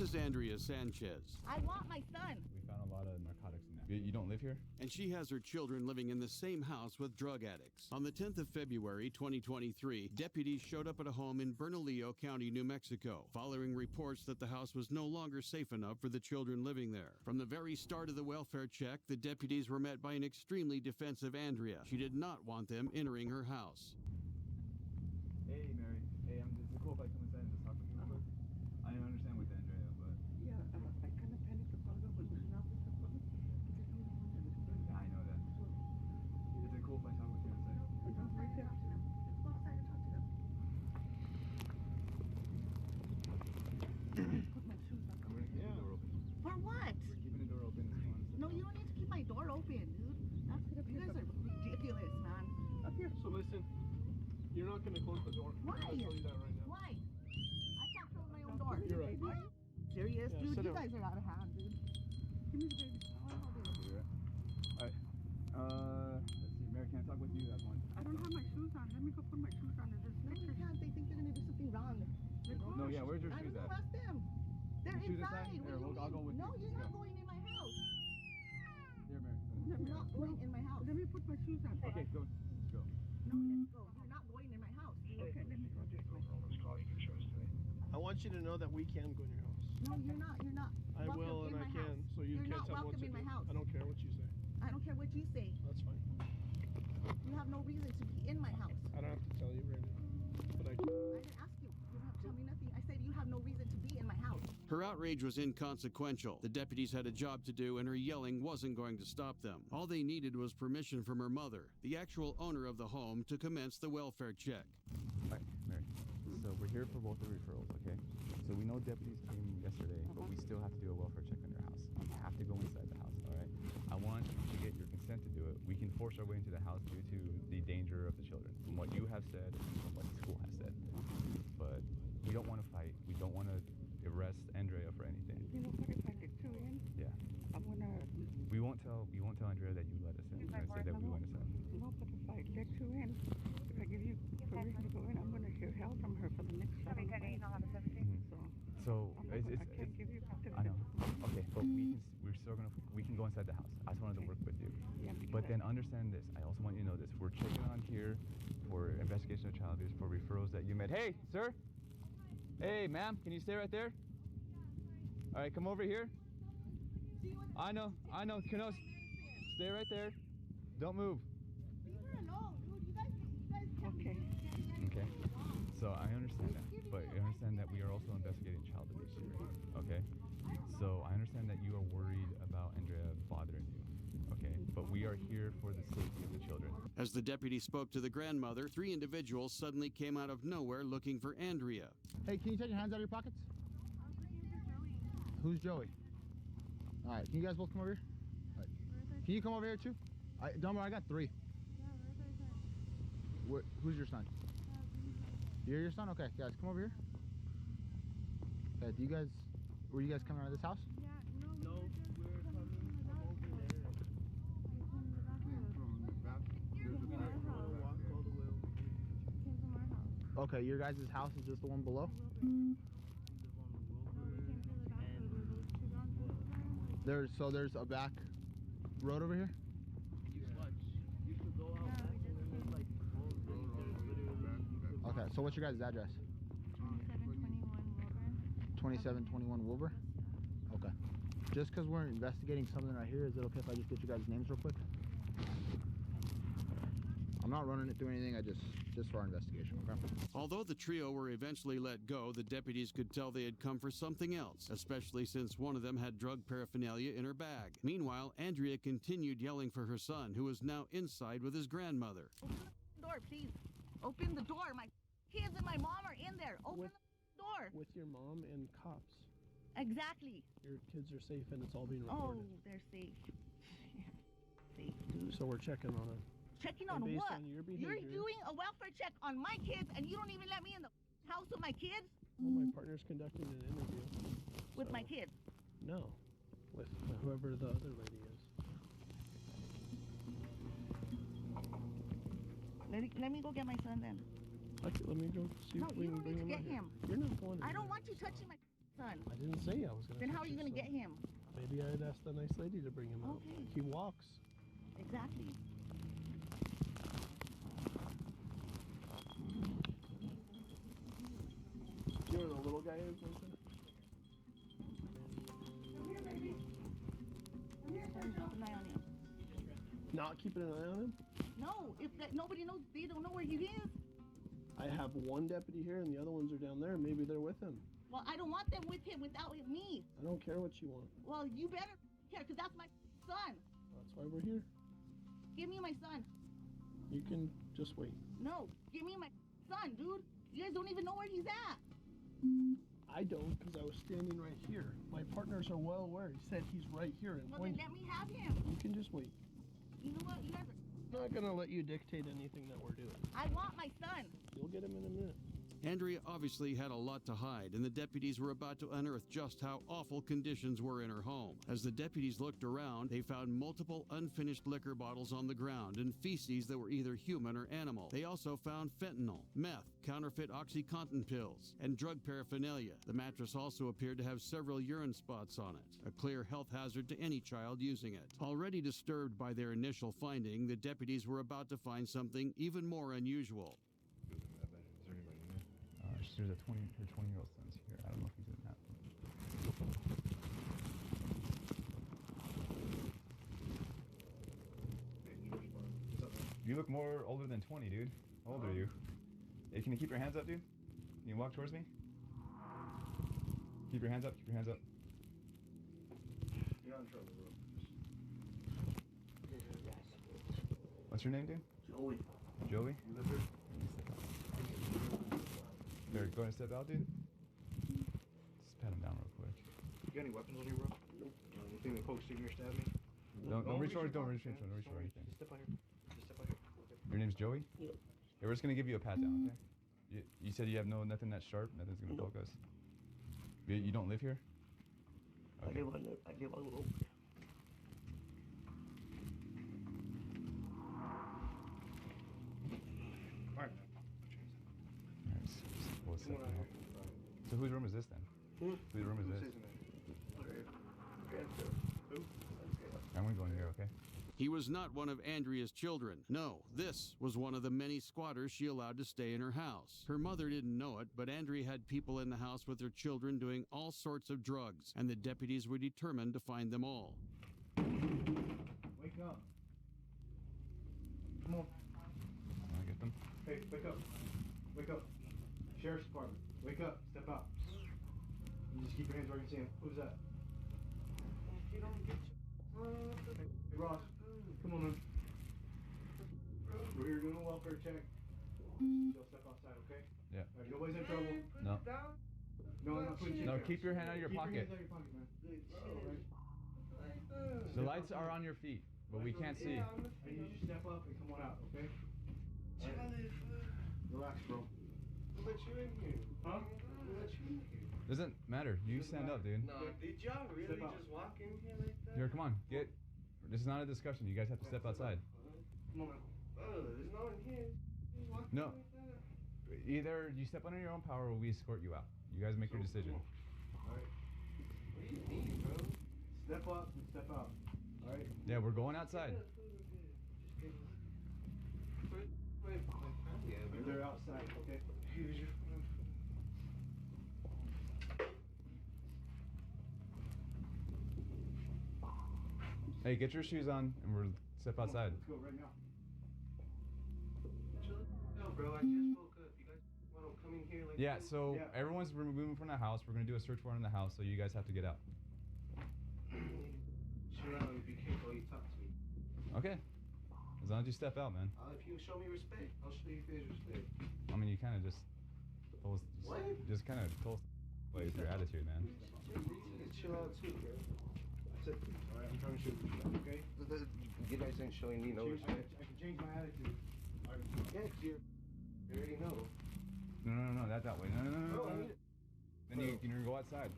This is Andrea Sanchez. I want my son. We found a lot of narcotics in there. You don't live here? And she has her children living in the same house with drug addicts. On the 10th of February, 2023, deputies showed up at a home in Bernalillo County, New Mexico, following reports that the house was no longer safe enough for the children living there. From the very start of the welfare check, the deputies were met by an extremely defensive Andrea. She did not want them entering her house. Hey, Mary. Hey, is it cool if I come inside and just talk with you real quick? I understand with Andrea, but... Yeah, I kind of panicked about it when the officer called me. Yeah, I know that. Is it cool if I talk with you inside? Let's go outside and talk to them. Put my shoes on. I'm going to keep the door open. For what? We're keeping the door open. No, you don't need to keep my door open, dude. You guys are ridiculous, man. Up here. So listen, you're not going to close the door. Why? I'll tell you that right now. Why? I can't close my own door. You're right. Are you serious, Yeah, dude? sit You down. guys are out of hand, dude. Give me the baby. You're right. Alright. Let's see. Mary, can I talk with you? That's one. I don't have my shoes on. Let me go put my shoes on and just No, you can't. They think they're gonna do something wrong. No, yeah, where's your I shoes don't know. at? Ask them. They're Your shoes inside. inside? What Here, do you I'll go mean? with No, you. you're Let's not go. going in my house. Here, Mary. You're not going in my house. Let me put my shoes on. Okay, go. Let's go. No, let's go. You're not going in my house. Okay, let me go this way. I want you to know that we can go in your house. No, you're not. You're not. I welcome will in and I my can. house. So you You're can't not tell me what welcome to in do. my house. I don't care what you say. I don't care what you say. That's fine. You have no reason to be in my house. I don't have to tell you right now. But I can. I didn't ask you. You don't have to tell me nothing. I said you have no reason to be in my house. Her outrage was inconsequential. The deputies had a job to do, and her yelling wasn't going to stop them. All they needed was permission from her mother, the actual owner of the home, to commence the welfare check. All right, Mary. So we're here for both the referrals, okay? So we know deputies came yesterday, but we still have to do a welfare check on your house. You have to go inside the house, all right? I want to get your consent to do it. We can force our way into the house due to the danger of the children, from what you have said and from what the school has said. But we don't want to fight. We don't want to arrest Andrea for anything. You know what? If I let you in, Yeah. I'm gonna. We won't tell Andrea that you let us in. We're gonna say that we went inside. No, but if I let you in, if I give you permission to go in, I'm gonna hear hell from her for the next 7 days. So I can't give you. I know. Okay, but we can go inside the house. I just wanted to work with you. Yeah, because But then understand this. I also want you to know this. We're checking on here for investigation of child abuse, for referrals that you made. Hey, sir. Hey, ma'am. Can you stay right there? All right, come over here. I know. Can stay right there. Don't move. Leave her alone, dude. You guys can't. Okay. Okay. So I understand that, but I understand that we are also investigating child abuse here. Okay. So I understand that you are worried about Andrea bothering you. Okay. But we are here for the safety of the children. As the deputy spoke to the grandmother, 3 individuals suddenly came out of nowhere looking for Andrea. Hey, can you take your hands out of your pockets? Who's Joey? All right, can you guys both come over here? All right. Can you come over here too? Don't worry, I got 3. Who's your son? You're your son? Okay, guys, come over here. Okay, were you guys coming out of this house? Yeah, No, we're coming from over there. We'll walk all the way over here. Came from our house. Okay, your guys' house is just the one below? We live on the Wilbur. There's a back road over here? You could go out back and then there's like Okay, so what's your guys' address? 2721 Wilbur. 2721 Wilbur? Okay. Just because we're investigating something right here, is it okay if I just get you guys' names real quick? I'm not running it through anything, just for our investigation, okay? Although the trio were eventually let go, the deputies could tell they had come for something else, especially since one of them had drug paraphernalia in her bag. Meanwhile, Andrea continued yelling for her son, who was now inside with his grandmother. Open the door, please. Open the door. My kids and my mom are in there. Open the door. with your mom and cops. Exactly. Your kids are safe and it's all being Oh, recorded. they're safe. Safe, dude. So we're checking on it. Checking And on based what? on your You're behavior- doing a welfare check on my kids and you don't even let me in the house with my kids? Well, my partner's conducting an interview. With So- my kids? No, with whoever the other lady is. Let me go get my son then. Okay, let me go see No, if we you can don't bring need to him get out here. him. You're not going I don't anywhere. want you touching my son. I didn't say I was gonna. Then how touch are you your gonna son. get him? Maybe I'd ask the nice lady to bring him out. Okay. He walks. Exactly. You know where the little guy is, Vincent? Keep an eye on him. Not keeping an eye on him? No, if that nobody knows, they don't know where he is. I have one deputy here and the other ones are down there. Maybe they're with him. Well, I don't want them with him without me. I don't care what you want. Well, you better care, because that's my son. That's why we're here. Give me my son. You can just wait. No, give me my son, dude. You guys don't even know where he's at. I don't, because I was standing right here. My partners are well aware. He said he's right here and Well, then pointing. let me have him. You can just wait. You know what? You guys I'm not gonna let you dictate anything that we're doing. I want my son. You'll get him in a minute. Andrea obviously had a lot to hide, and the deputies were about to unearth just how awful conditions were in her home. As the deputies looked around, they found multiple unfinished liquor bottles on the ground and feces that were either human or animal. They also found fentanyl, meth, counterfeit OxyContin pills, and drug paraphernalia. The mattress also appeared to have several urine spots on it, a clear health hazard to any child using it. Already disturbed by their initial finding, the deputies were about to find something even more unusual. There's a 20-year-old son's here. I don't know if he's in that. You look more older than 20, dude. How old are you? Hey, can you keep your hands up, dude? Can you walk towards me? Keep your hands up. Keep your hands up. You're not in trouble, bro. What's your name, dude? Joey. Joey? You live here? There, go ahead and step out, dude. Just pat him down real quick. You got any weapons on you, bro? Nope. Anything that pokes, stick, or stab me? Don't reach for your anything. pocket, Don't reach for anything. Just step out here. Just step out here. Okay. Your name's Joey? Yep. Yeah, we're just gonna give you a pat down, okay? You said you have nothing that's sharp, nothing's gonna poke us. You don't live here? Okay. I live on the road. Alright. Alright, we'll set Come on that out up. here. So whose room is this then? Whose room is this? Who? I'm gonna go in here, okay? He was not one of Andrea's children. No, this was one of the many squatters she allowed to stay in her house. Her mother didn't know it, but Andrea had people in the house with their children doing all sorts of drugs, and the deputies were determined to find them all. Wake up. Come on. Wanna get them? Hey, wake up. Wake up. Sheriff's Department. Wake up. Step out. You just keep your hands where you can see him. Who's that? You don't get Hey, Ross. Come on, man. We're here doing a welfare check. You'll step outside, okay? Yeah. All right, nobody's in trouble. No. No, I'm not putting you No, down. keep your hand out of your Keep pocket. your hands out of your pocket, man. The lights are on your feet, but we can't see. I need you to step up and come on out, okay? Relax, bro. We'll let you in here. Huh? We'll let you in here. Doesn't matter. You stand up, dude. No, did y'all really Step out. just walk in here like that? Here, come on. This is not a discussion. You guys have to step outside. Come on, man. Oh, there's no one here. You just walked No. in like that? Either you step under your own power or we escort you out. You guys make your decision. Alright. What do you mean, bro? Step up and step out. Alright? Yeah, we're going outside. Where's my family at, bro? They're outside, okay? Here's your phone. Hey, get your shoes on and we'll step Come on, outside. Let's go right now. Chill. No, bro, I just woke up. You guys want to come in here like Yeah, this? so Yeah. everyone's moving from the house. We're gonna do a search warrant in the house, so you guys have to get out. Chill out and be careful how you talk to me. Okay. As long as you step out, man. If you show me respect, I'll show you guys respect. I mean, you kind of just What? just kind of told with your attitude, man. Chill out too, bro. Alright, I'm trying to show you respect, okay? You guys ain't showing me no I respect. can change my attitude. Alright. Yeah, 'cause you already know. No, that way. No. Bro, I need Then you can go outside.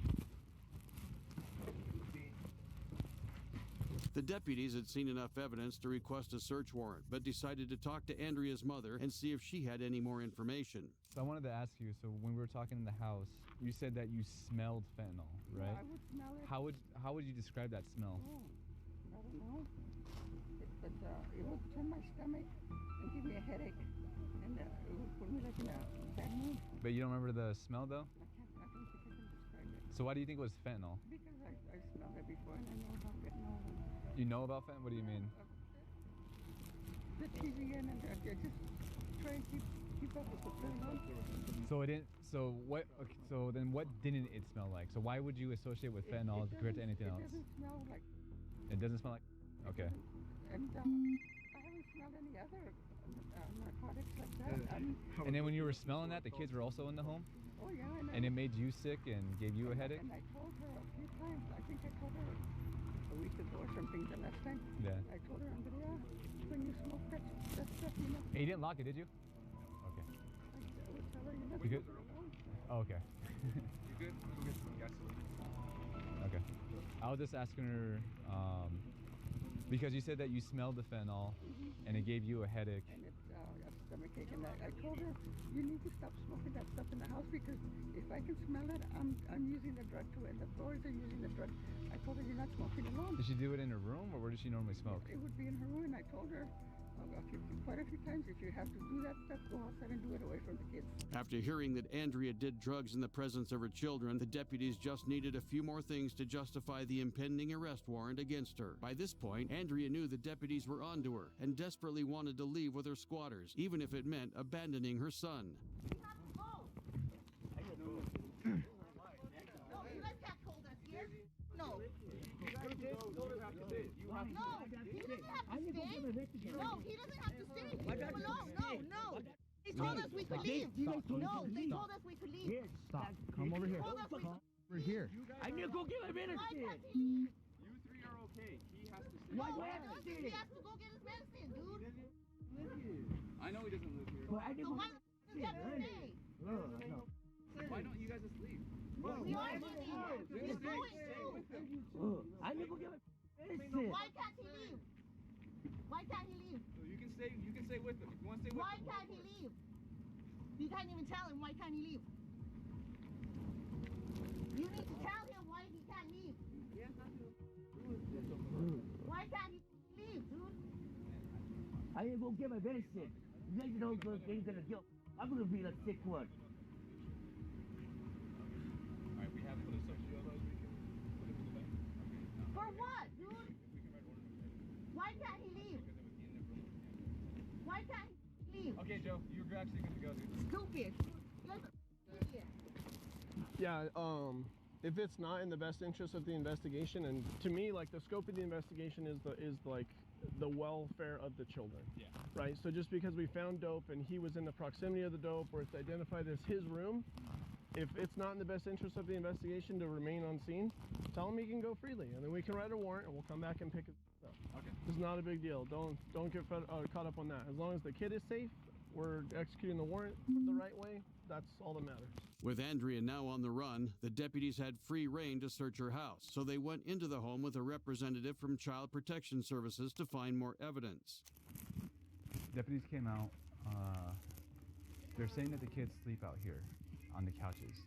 The deputies had seen enough evidence to request a search warrant, but decided to talk to Andrea's mother and see if she had any more information. So I wanted to ask you, so when we were talking in the house, you said that you smelled fentanyl, right? Yeah, I would smell it. How would you describe that smell? Oh, I don't know. It would turn my stomach and give me a headache. And it would put me like in a bad mood. But you don't remember the smell though? I don't think I can describe it. So why do you think it was fentanyl? Because I smelled it before and I know about fentanyl. You know about fentanyl? What do you mean? The TV and I just try and keep up with the fentanyl. So it didn't. So what? Okay, so then what didn't it smell like? So why would you associate with fentanyl compared to anything else? It doesn't smell like. It doesn't smell like. Okay. And I haven't smelled any other narcotics like that. And then when you were smelling that, the kids were also in the home, Oh yeah, and it made you sick and gave you a headache. And I told her a few times. I think I told her a week ago or something. The last time. Yeah. I told her, Andrea, when you smoke that stuff, you know. Hey, you didn't lock it, did you? Okay. I would tell her, you know. You good? alone. Oh, okay. You good? We'll get some gasoline. Okay. I was just asking her because you said that you smelled the fentanyl and it gave you a headache. And it's a stomachache. And I told her, you need to stop smoking that stuff in the house because if I can smell it, I'm using the drug too, and the boys are using the drug. I told her, you're not smoking alone. Did she do it in her room or where does she normally smoke? It would be in her room. I told her quite a few times, if you have to do that stuff, go outside and do it away from the kids. After hearing that Andrea did drugs in the presence of her children, the deputies just needed a few more things to justify the impending arrest warrant against her. By this point, Andrea knew the deputies were onto her and desperately wanted to leave with her squatters, even if it meant abandoning her son. No, you guys can't hold us here. No. No, he doesn't have to stay. No, he doesn't have to stay. Leave him alone. No. They told us we could leave. No, they told us we could leave. Here, stop. Come over here. Told us we could Over here. I need to go get my Why medicine. can't he leave? You three are okay. He has to stay. No, Why do I he have to doesn't. stay? He has to go get his medicine, dude. I know he doesn't live here. Well, I need So to why does he have to stay? No. Why don't you guys just leave? We are leaving. He's going too. I need to go get my medicine. Why can't he leave? Why can't he leave? So you can stay with him. If you want to stay with Why him. can't he leave? You can't even tell him why can't he leave. You need to tell him why he can't leave. Why can't he leave, dude? I need to go get my medicine. You guys know those things that are guilt. I'm gonna be the sick one. Alright, we have put a substitute on those. We can put him in the back. For what, dude? Why can't he leave? Why can't he leave? Okay, Joe, you're actually good to go, dude. Stupid. You're an idiot. Yeah, if it's not in the best interest of the investigation, and to me, like, the scope of the investigation is like the welfare of the children. Yeah. Right? So just because we found dope and he was in the proximity of the dope, or it's identified as his room, if it's not in the best interest of the investigation to remain on scene, tell him he can go freely, and then we can write a warrant and we'll come back and pick it up. Okay. It's not a big deal. Don't get caught up on that. As long as the kid is safe, we're executing the warrant the right way. That's all that matters. With Andrea now on the run, the deputies had free rein to search her house, so they went into the home with a representative from Child Protection Services to find more evidence. Deputies came out. They're saying that the kids sleep out here on the couches.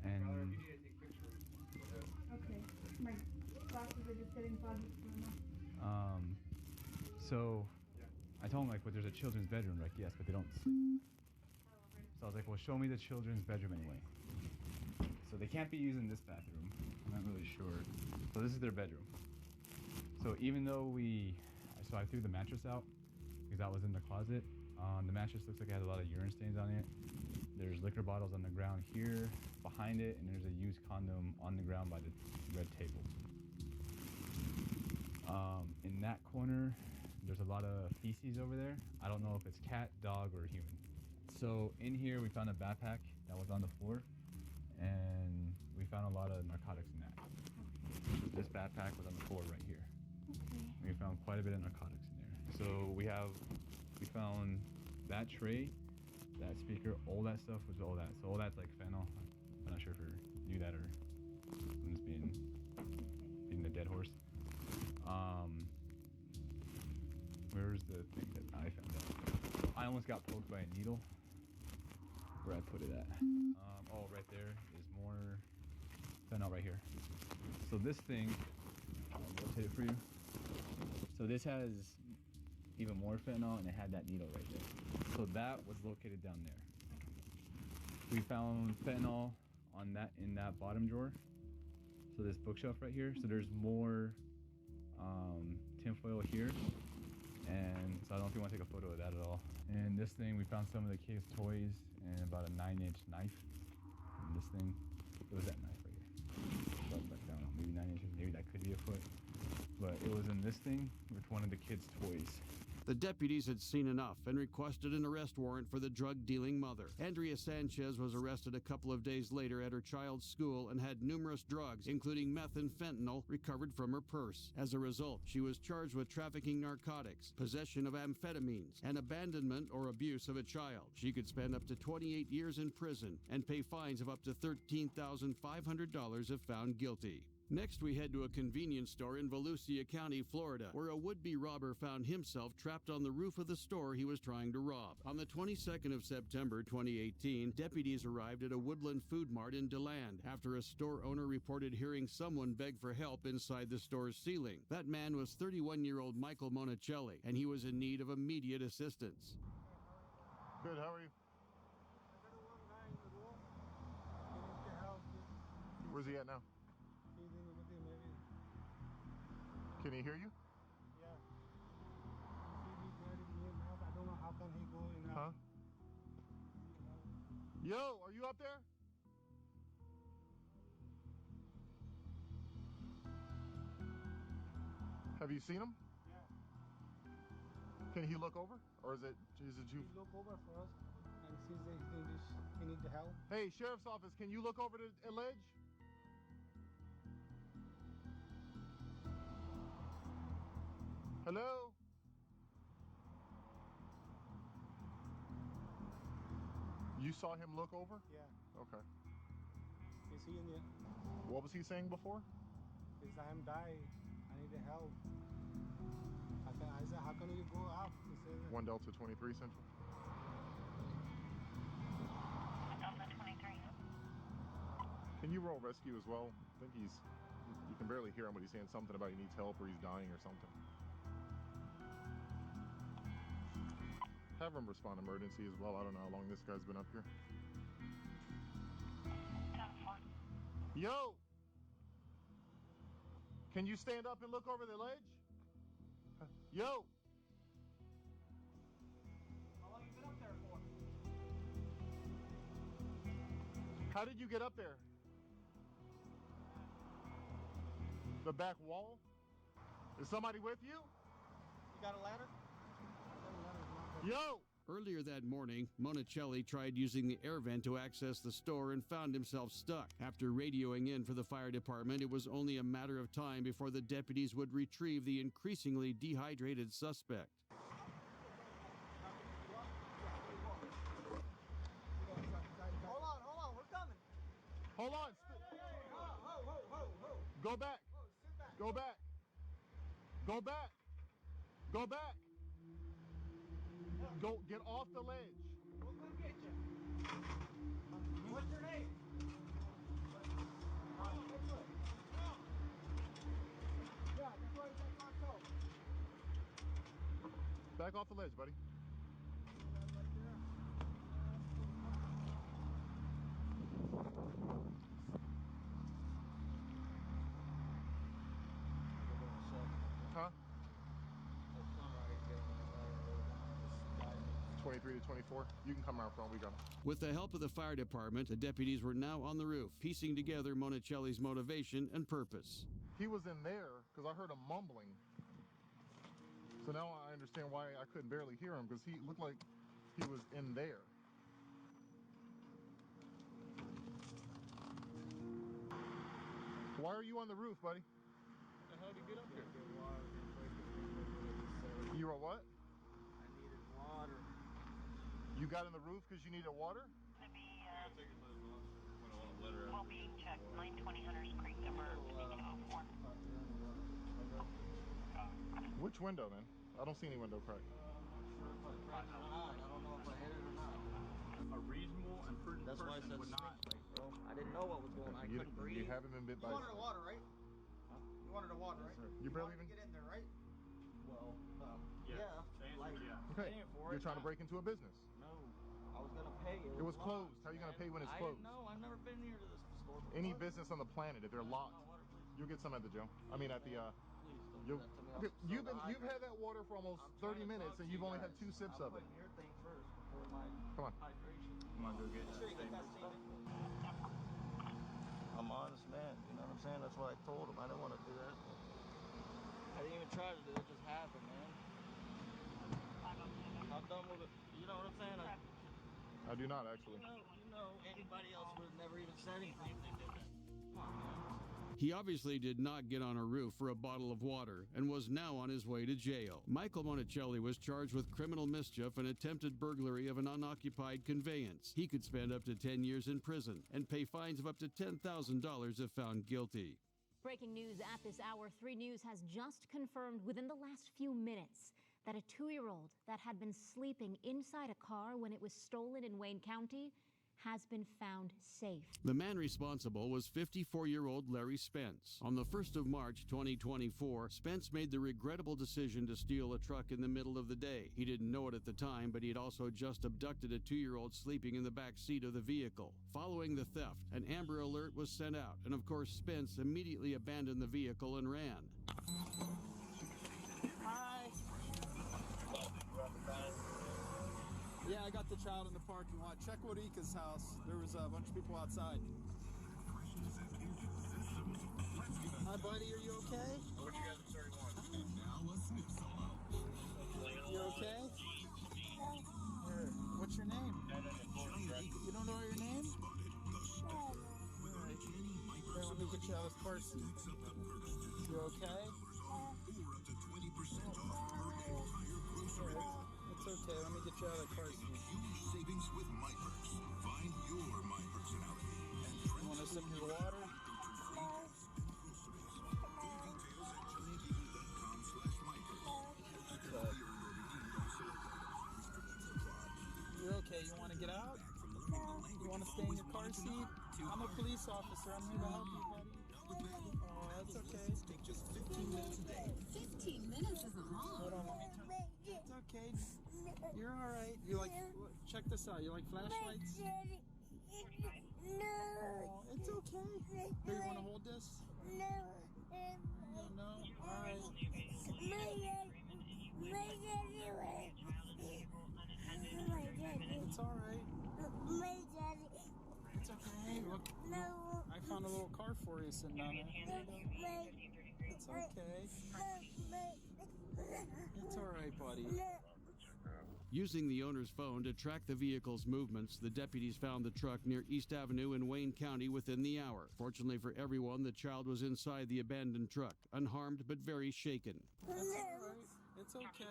And Okay. My glasses are just getting foggy. so I told him, like, but there's a children's bedroom. Like, yes, but they don't sleep. So I was like, well, show me the children's bedroom anyway. So they can't be using this bathroom. I'm not really sure. So this is their bedroom. So even though I threw the mattress out because that was in the closet. The mattress looks like it has a lot of urine stains on it. There's liquor bottles on the ground here, behind it, and there's a used condom on the ground by the red table. In that corner, there's a lot of feces over there. I don't know if it's cat, dog, or human. So in here, we found a backpack that was on the floor, and we found a lot of narcotics in that. This backpack was on the floor right here. We found quite a bit of narcotics in there. So we found that tray, that speaker, all that stuff was all that. So all that's like fentanyl. I'm not sure if you knew that or I'm just being the dead horse. Where's the thing that I found out? I almost got poked by a needle. Where I put it at? Oh, right there is more fentanyl right here. So this thing, I'll rotate it for you. So this has even more fentanyl, and it had that needle right there. So that was located down there. We found fentanyl on that in that bottom drawer. So this bookshelf right here. So there's more tinfoil here. And so I don't know if you want to take a photo of that at all. And this thing, we found some of the kids' toys and about a 9-inch knife. And this thing, it was that knife right here. But I don't know, maybe 9 inches, maybe that could be a foot. But it was in this thing with one of the kids' toys. The deputies had seen enough and requested an arrest warrant for the drug-dealing mother. Andrea Sanchez was arrested a couple of days later at her child's school and had numerous drugs, including meth and fentanyl, recovered from her purse. As a result, she was charged with trafficking narcotics, possession of amphetamines, and abandonment or abuse of a child. She could spend up to 28 years in prison and pay fines of up to $13,500 if found guilty. Next, we head to a convenience store in Volusia County, Florida, where a would-be robber found himself trapped on the roof of the store he was trying to rob. On the 22nd of September 2018, deputies arrived at a Woodland Food Mart in DeLand after a store owner reported hearing someone beg for help inside the store's ceiling. That man was 31-year-old Michael Monicelli, and he was in need of immediate assistance. Good, how are you? Where's he at now? Can he hear you? Yeah. I don't know how can he go in. Huh? Yo, are you up there? Have you seen him? Yeah. Can he look over? Or is it you? He look over for us and sees that he need the help. Hey, Sheriff's Office, can you look over the ledge? Hello? You saw him look over? Yeah. Okay. Is he in the... What was he saying before? Is that I'm dying. I need the help. I said, how can you go up? He said, 1 Delta 23 Central. Delta 23. Can you roll rescue as well? I think you can barely hear him, but he's saying something about he needs help or he's dying or something. Have him respond emergency as well. I don't know how long this guy's been up here. Yo! Can you stand up and look over the ledge? Yo! how long you been up there for? How did you get up there? The back wall? Is somebody with you? You got a ladder? Yo! Earlier that morning, Monicelli tried using the air vent to access the store and found himself stuck. After radioing in for the fire department, it was only a matter of time before the deputies would retrieve the increasingly dehydrated suspect. Hold on, we're coming. Hold on! Go back! Go back! Go back! Go back! Go, get off the ledge. We'll come get you. What's your name? Yeah, that's right, that's locked up. Back off the ledge, buddy. Huh? 23 to 24. You can come around front. We got him. With the help of the fire department, the deputies were now on the roof, piecing together Monicelli's motivation and purpose. He was in there because I heard him mumbling. So now I understand why I couldn't barely hear him, because he looked like he was in there. Why are you on the roof, buddy? How did you get up here? You were what? I needed water. You got in the roof because you needed water? To be, well being checked, 920 Hunters Creek, number 2204. Which window, man? I don't see any window crack. I don't know if I hit it or not. A reasonable and prudent person would not. Bro, I didn't know what was going on. I couldn't breathe. You haven't been bit by. You wanted the water, right? Huh? You wanted the water, right? You barely even get in there, right? Well, Yeah. like, Okay. paying for You're it. trying to break into a business. No, I was gonna pay. It was closed. How are you gonna pay when it's closed? I didn't know. I've never been here to this store before. Any business on the planet, if they're locked, Water, you'll get some at the jail. I mean, at the. please don't do that to me. You've had that water for almost 30 minutes, and you've only had 2 sips of it. Your thing first before my Come on. hydration. I'm gonna go get I'm honest, man. You know what I'm saying? That's what I told him. I didn't want to do that. I didn't even try to do it. It just happened, man. How dumb was it? You know what I'm saying? I do not, actually. You know, anybody else would have never even said anything if they did that. Come on, man. He obviously did not get on a roof for a bottle of water and was now on his way to jail. Michael Monicelli was charged with criminal mischief and attempted burglary of an unoccupied conveyance. He could spend up to 10 years in prison and pay fines of up to $10,000 if found guilty. Breaking news at this hour, 3 News has just confirmed within the last few minutes that a 2-year-old that had been sleeping inside a car when it was stolen in Wayne County has been found safe. The man responsible was 54-year-old Larry Spence. On the 1st of March 2024, Spence made the regrettable decision to steal a truck in the middle of the day. He didn't know it at the time, but he had also just abducted a 2-year-old sleeping in the back seat of the vehicle. Following the theft, an Amber Alert was sent out, and of course Spence immediately abandoned the vehicle and ran. Hi. Yeah, I got the child in the parking lot. Check Wadika's house. There was a bunch of people outside. Hi, buddy. Are you okay? What you guys are starting on? You okay? Here. What's your name? You don't know your name? Alright. Here, let me get you out of this car seat. You okay? Here. It's okay, let me get you out of the car seat. Huge savings with MyPerks. Find your My Personality. You want a sip of your water? You're okay, you want to get out? You want to stay in your car seat? I'm a police officer, I'm here to help you, buddy. Oh, that's okay. Take just 15 minutes a day. 15 minutes isn't long. Hold on, let me turn. It's okay. You're all right. You like, check this out. You like flashlights? No. Oh, it's okay. Here, you want to hold this? No. No? All right. It's all right. It's okay. Look, I found a little car for you sitting down there. It's okay. It's all right, buddy. Using the owner's phone to track the vehicle's movements, the deputies found the truck near East Avenue in Wayne County within the hour. Fortunately for everyone, the child was inside the abandoned truck, unharmed but very shaken. That's all right. It's okay.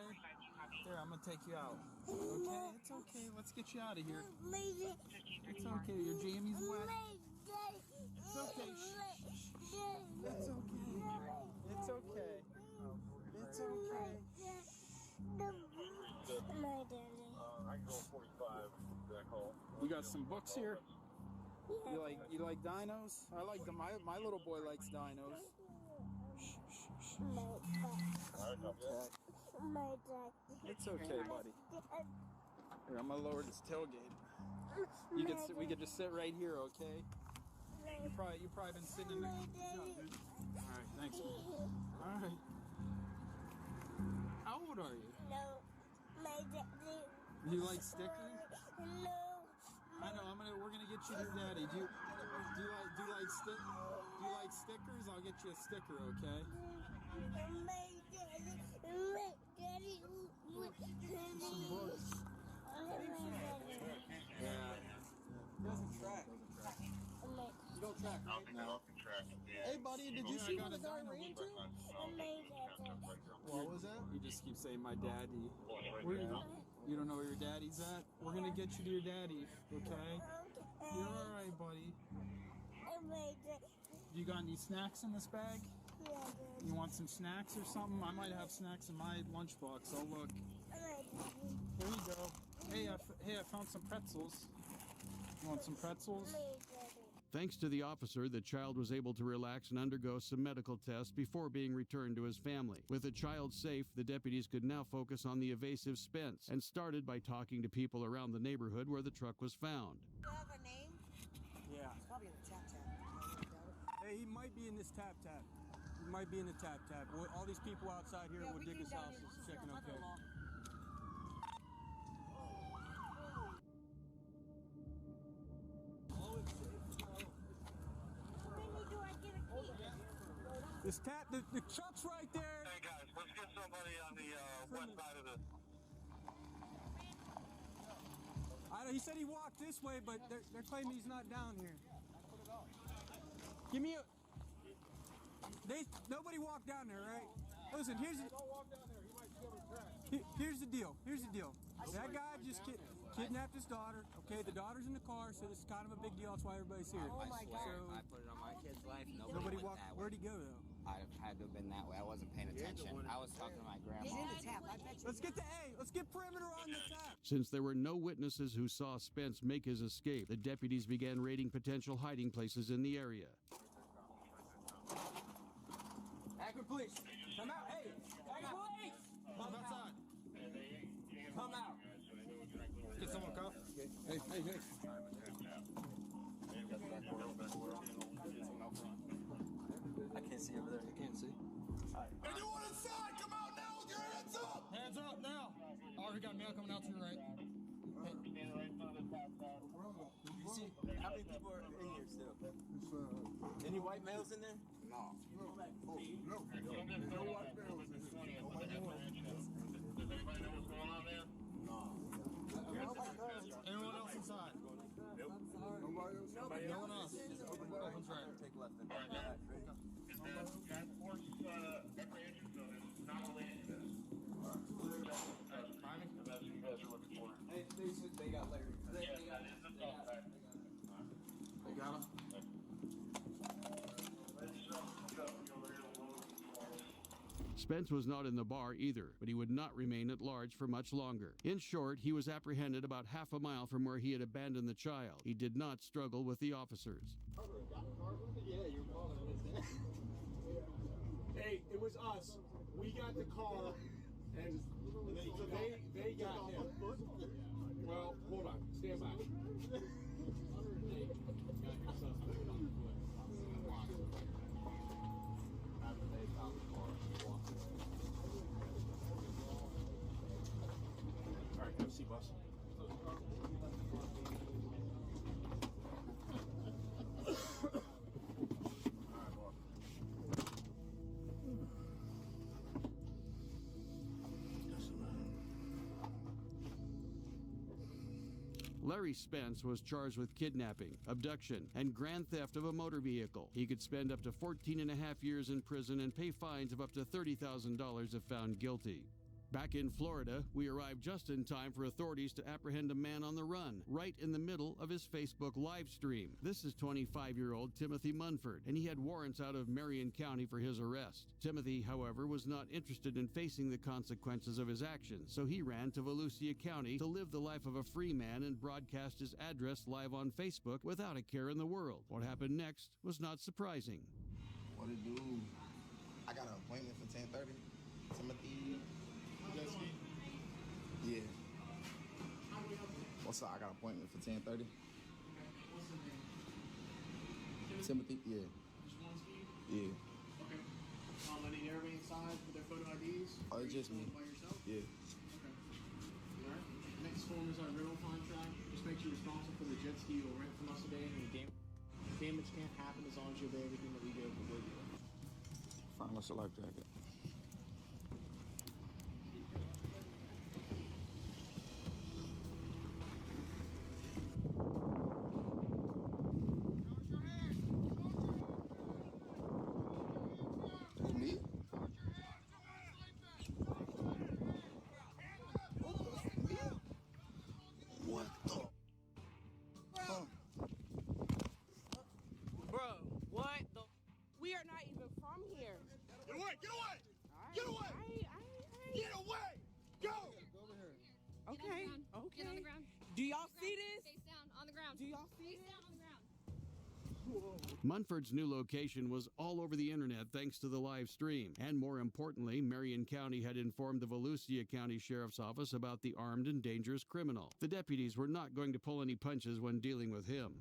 Here, I'm going to take you out. Okay? It's okay. Let's get you out of here. It's okay. Your jammies wet. It's okay. It's okay. It's okay. It's okay. I can go 45. That call. You got some books here? You like dinos? I like them. My little boy likes dinos. It's okay, buddy. Here, I'm gonna lower this tailgate. We could just sit right here, okay? You probably been sitting in there. All right, thanks, man. All right. How old are you? No, my daddy. You like stickers? No. I know. We're gonna get you your daddy. Do you like stickers? I'll get you a sticker, okay? My daddy. Some books. Yeah. He doesn't track. You don't track, right? No. Hey, buddy, did you see what the guy ran to? What was that? You just keep saying my daddy. You don't know where your daddy's at? We're gonna get you to your daddy, okay? You're alright, buddy. You got any snacks in this bag? You want some snacks or something? I might have snacks in my lunchbox. I'll look. There you go. Hey, I found some pretzels. You want some pretzels? Thanks to the officer, the child was able to relax and undergo some medical tests before being returned to his family. With the child safe, the deputies could now focus on the evasive Spence and started by talking to people around the neighborhood where the truck was found. Do you have a name? Yeah. It's probably in the tap tap. Hey, he might be in this tap tap. He might be in the tap tap. All these people outside here will dig his house is checking okay. This tap, the truck's right there. Hey guys, let's get somebody on the west side of the... He said he walked this way, but they're claiming he's not down here. Give me a... Nobody walked down there, right? Listen, here's the deal. Here's the deal. That guy just kidnapped his daughter. Okay, the daughter's in the car, so this is kind of a big deal. That's why everybody's here. I swear, I put it on my kid's life. Nobody walked. Where'd he go though? I had to have been that way. I wasn't paying attention. I was talking to my grandma. He's in the tap. I bet you. Let's get perimeter on the tap. Since there were no witnesses who saw Spence make his escape, the deputies began raiding potential hiding places in the area. Akron police, come out. Hey, Akron police, come outside. Come out. Get someone cuff. Hey. I can't see over there. I can't see. Anyone inside, come out now with your hands up! Hands up now. Already got mail coming out to your right. You see, how many people are in here still? Any white males in there? No. No white males in here. Does anybody know what's going on there? No. Anyone else inside? Nope. Nobody else? No one else. Opens right. Take left then. That force apprehension zone is not related to this. Timing? That's what you guys are looking for. They got Larry. Yes, that is the suspect. They got him. Spence was not in the bar either, but he would not remain at large for much longer. In short, he was apprehended about half a mile from where he had abandoned the child. He did not struggle with the officers. Yeah, your father was there. Hey, it was us. We got the car, and so they got him. Well, hold on. Stand by. All right, have a seat, boss. Larry Spence was charged with kidnapping, abduction, and grand theft of a motor vehicle. He could spend up to 14 and a half years in prison and pay fines of up to $30,000 if found guilty. Back in Florida, we arrived just in time for authorities to apprehend a man on the run, right in the middle of his Facebook live stream. This is 25-year-old Timothy Munford, and he had warrants out of Marion County for his arrest. Timothy, however, was not interested in facing the consequences of his actions, so he ran to Volusia County to live the life of a free man and broadcast his address live on Facebook without a care in the world. What happened next was not surprising. What it do? I got an appointment for 10:30. Timothy. Yeah. What's up? I got an appointment for 10:30. Timothy, yeah. Yeah. Okay. Any everybody inside with their photo IDs? Oh, it's just me. By yourself? Yeah. Okay. All right. Next form is our rental contract. Just make you responsible for the jet ski you'll rent from us today. And damage can't happen as long as you obey everything that we do for you. Fine, what's the life jacket? Bro, what the? We are not even from here. Okay. Okay. Get on the ground. Do y'all see this? Face down on the ground. Do y'all see Face this? down on the ground. Munford's new location was all over the internet thanks to the live stream. And more importantly, Marion County had informed the Volusia County Sheriff's Office about the armed and dangerous criminal. The deputies were not going to pull any punches when dealing with him.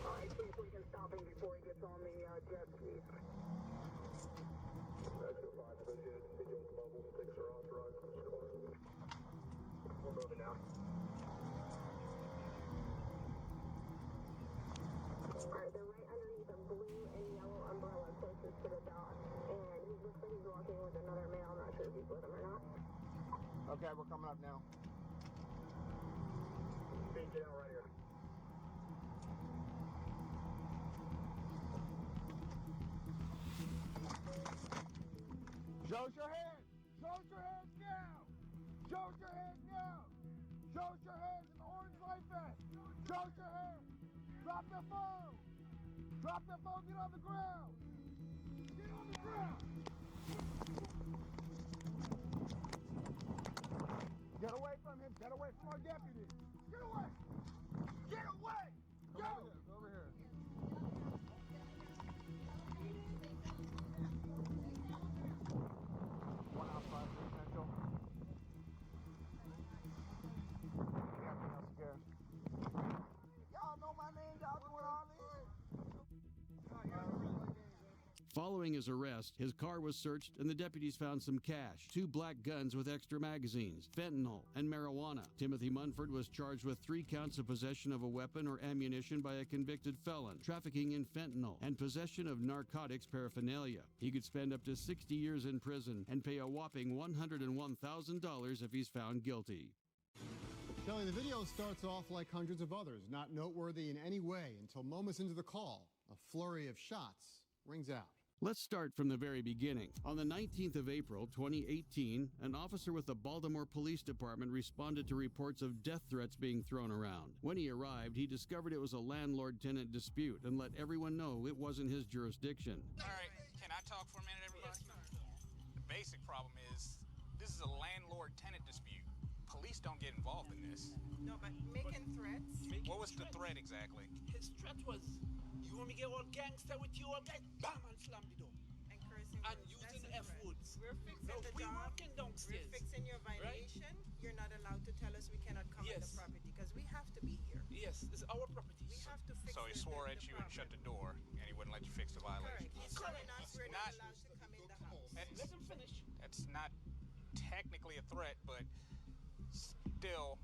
All right, see if we can stop him before he gets on the jet ski. Extra 5, videos mobile, things are authorized. We're moving now. Alright, they're right underneath a blue and yellow umbrella closest to the dock. And he looks like he's walking with another male. I'm not sure if he's with him or not. Okay, we're coming up now. Speed, get out right here. Show your hands! Show your hands now! Show your hands now! Show your hands in the orange life vest! Show your hands! Drop the phone! Drop the phone, get on the ground! Get on the ground! Get away from him! Get away from our deputy! Get away! Get away! Go! Go over here. One outside residential. Nothing else scared. Y'all know my name, y'all doing all this? Following his arrest, his car was searched and the deputies found some cash, 2 black guns with extra magazines, fentanyl, and marijuana. Timothy Munford was charged with 3 counts of possession of a weapon or ammunition by a convicted felon, trafficking in fentanyl, and possession of narcotics paraphernalia. He could spend up to 60 years in prison and pay a whopping $101,000 if he's found guilty. Kelly, the video starts off like hundreds of others, not noteworthy in any way until moments into the call, a flurry of shots rings out. Let's start from the very beginning. On the 19th of April, 2018, an officer with the Baltimore Police Department responded to reports of death threats being thrown around. When he arrived, he discovered it was a landlord-tenant dispute and let everyone know it wasn't his jurisdiction. All right, can I talk for a minute, everybody? The basic problem is, this is a landlord-tenant dispute. Police don't get involved in this. No, but making threats. What was the threat exactly? His threat was, you want me to get all gangster with you, okay? Bam, and slam the door. And cursing. And using F-words. We're fixing no, the we job. working downstairs. We're fixing your violation. Right? You're not allowed to tell us we cannot come on the property because we have to be here. Yes, it's our property. We have to fix So he swore at you and shut the door, and he wouldn't let you fix the violation. Correct. He's telling us we're not allowed to come in the house. Let him finish. That's not technically a threat, but still.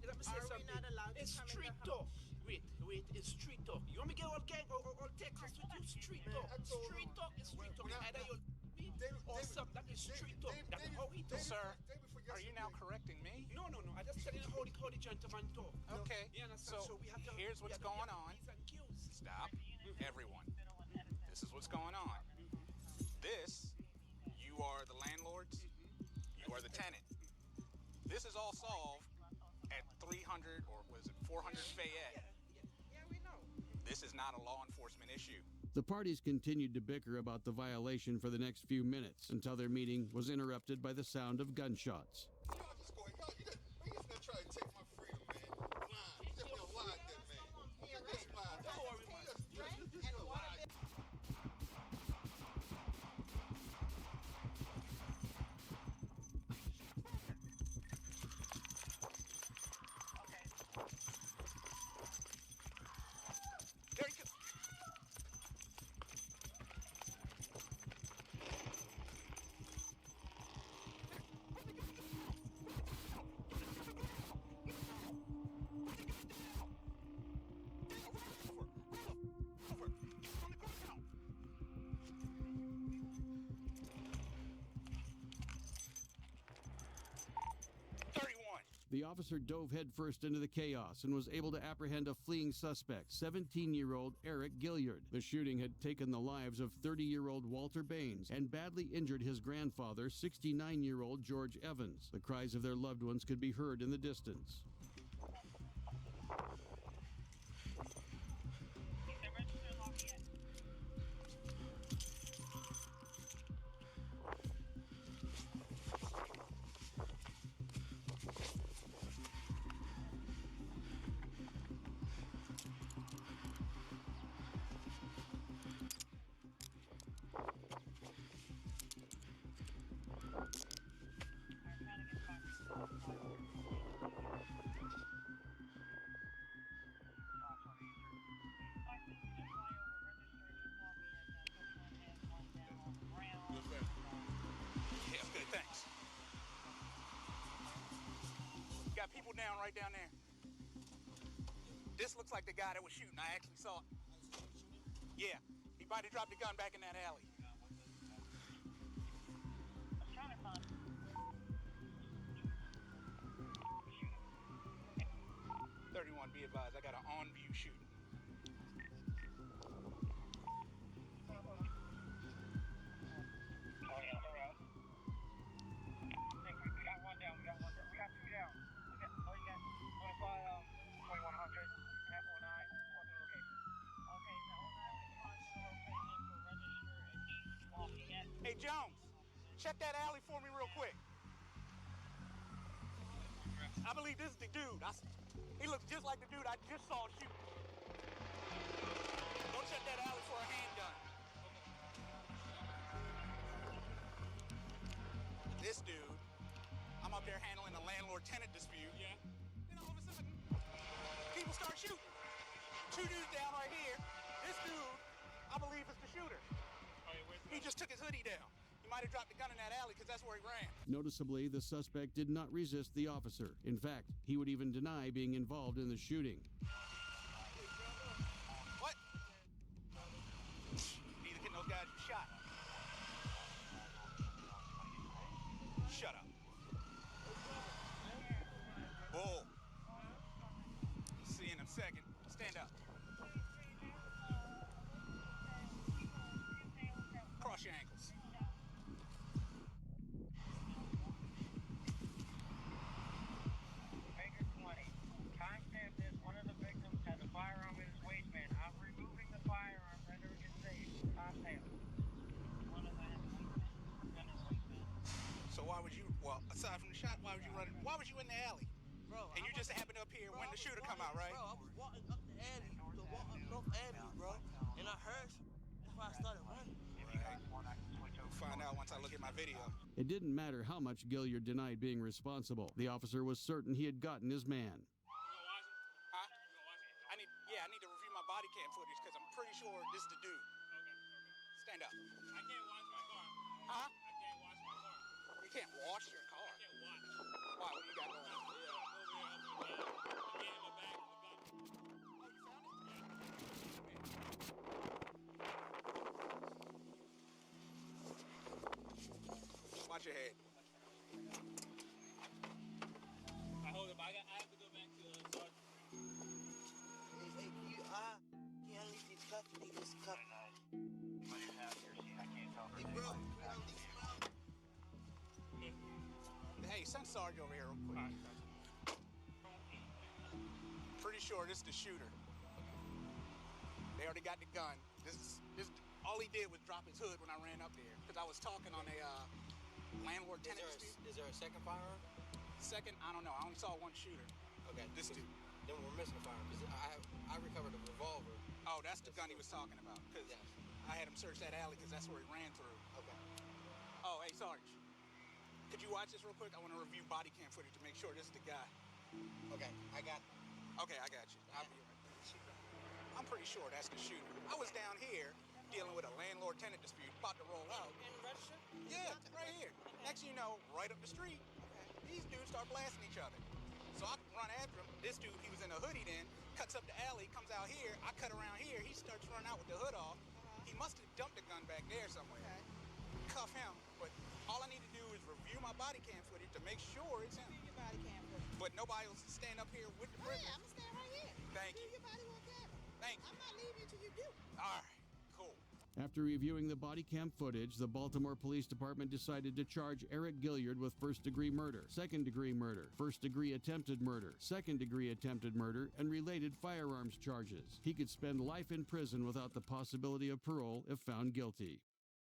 Let me say Are something. we not allowed to It's come street in the talk. house? Wait, it's street talk. You want me to get all gang or Texas with you? Street talk. Street talk is street talk. Either you're or something. That is street talk. That's how he talks. Sir, are you now correcting me? No. I just telling you how the gentleman talk. Okay. You understand? So we have to, here's what's going on. Stop. Everyone. This is what's going on. This, you are the landlords. You are the tenant. This is all solved at 300 or was it 400 Fayette. Yeah, we know. This is not a law enforcement issue. The parties continued to bicker about the violation for the next few minutes until their meeting was interrupted by the sound of gunshots. The officer dove headfirst into the chaos and was able to apprehend a fleeing suspect, 17-year-old Eric Gilliard. The shooting had taken the lives of 30-year-old Walter Baines and badly injured his grandfather, 69-year-old George Evans. The cries of their loved ones could be heard in the distance. people down right down there. This looks like the guy that was shooting. I actually saw it. Yeah, he might have dropped the gun back in that alley. I'm trying to find 31, be advised, I got an on-view shooting. Hey Jones, check that alley for me real quick. I believe this is the dude. He looks just like the dude I just saw shoot. Go check that alley for a handgun. This dude, I'm up there handling a landlord-tenant dispute. Yeah. Then all of a sudden, people start shooting. 2 dudes down right here. This dude, I believe, is the shooter. He just took his hoodie down. He might have dropped the gun in that alley because that's where he ran. Noticeably, the suspect did not resist the officer. In fact, he would even deny being involved in the shooting. What? Neither can those guys who shot. Shut up. Bull. See you in a second. Stand up. Cross your ankles. Baker 20. Timestamp this. One of the victims has a firearm in his waistband. I'm removing the firearm. Rendering it safe. Timestamp. One of them has a gun in his waistband. So why would you, well, aside from the shot, why was you running? Why was you in the alley? Bro, and you just happened up here when the shooter come out, right? Bro, I was walking up the alley, North Avenue, bro, and I heard some. That's why I started running. Right. We'll find out once I look at my video. It didn't matter how much Gilliard denied being responsible. The officer was certain he had gotten his man. Huh? I need to review my body cam footage because I'm pretty sure this is the dude. Okay. Stand up. I can't wash my car. Huh? I can't wash my car. You can't wash your car? I can't wash. Why? What do you got going on? Watch your head. I hold it, but I have to go back to Sergeant. Hey, can you unleash these cuffs? You need this cuff. Hey, bro, Hey, send Sarge over here real quick. Pretty sure this is the shooter. They already got the gun. This all he did was drop his hood when I ran up there because I was talking on a landlord-tenant dispute. Is there a second firearm? Second, I don't know. I only saw one shooter. Okay, this dude. Then we're missing a firearm because I recovered a revolver. Oh, that's the gun he was talking about. Because I had him search that alley because that's where he ran through. Okay. Oh, hey, Sarge. Could you watch this real quick? I want to review body cam footage to make sure this is the guy. Okay, I got you. Okay, I got you. I'll be right back. I'm pretty sure that's the shooter. I was down here dealing with a landlord-tenant dispute, about to roll out. And register? Yeah, right here. Next thing you know, right up the street, these dudes start blasting each other. So I run after him. This dude, he was in a hoodie then, cuts up the alley, comes out here. I cut around here. He starts running out with the hood off. He must have dumped the gun back there somewhere. Cuff him, but all I need to do is review my body cam footage to make sure it's him. Your body cam footage. But nobody will stand up here with the Oh, yeah, I'm gonna stand right here. Thank you. Your body on camera. Thank you. I'm not leaving until you do. All right, cool. After reviewing the body cam footage, the Baltimore Police Department decided to charge Eric Gilliard with first-degree murder, second-degree murder, first-degree attempted murder, second-degree attempted murder, and related firearms charges. He could spend life in prison without the possibility of parole if found guilty.